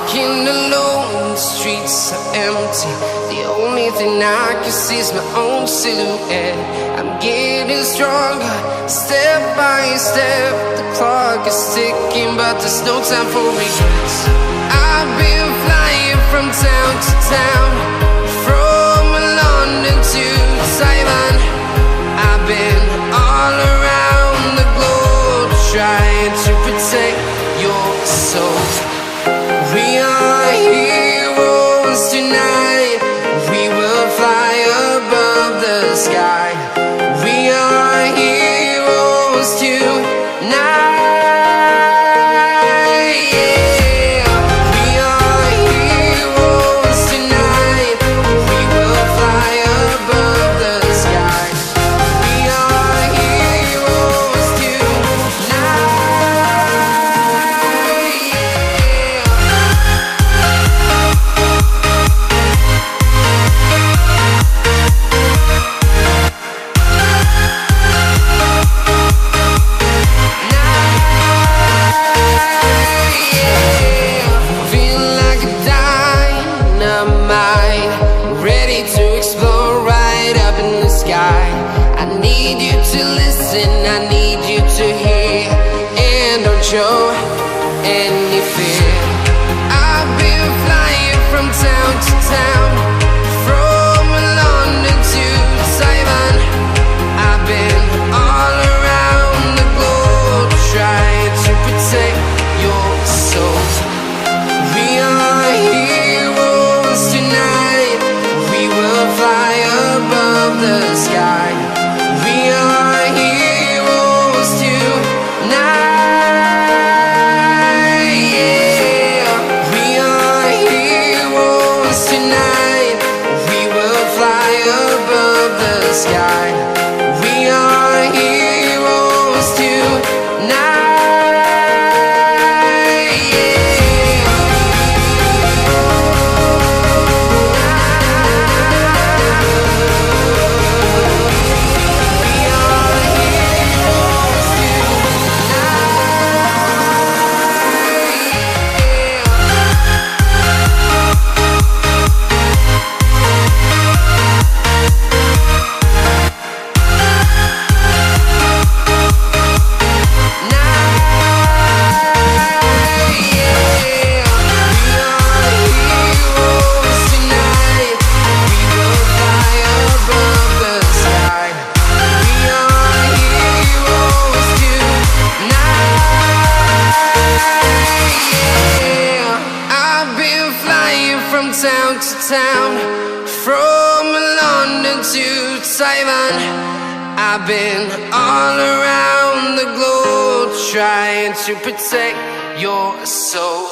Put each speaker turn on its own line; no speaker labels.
walking alone, the streets are empty. The only thing I can see is my own silhouette. I'm getting stronger, step by step. The clock is ticking, but there's no time for regrets. I've been flying from town to town, from London to Taiwan. I've been all around the globe, trying to protect your soul. We are heroes tonight. We will fly above the sky. We are heroes tonight. I need you to listen, I need you to hear, and don't show any fear. I've been flying from town to town, from London to Taiwan. I've been all around the globe, trying to protect your soul. We are heroes tonight. We will fly above the sky. We are heroes tonight. Yeah. We are heroes tonight. We will fly above the sky. We are heroes tonight. From town to town, from London to Taiwan. I've been all around the globe, trying to protect your soul.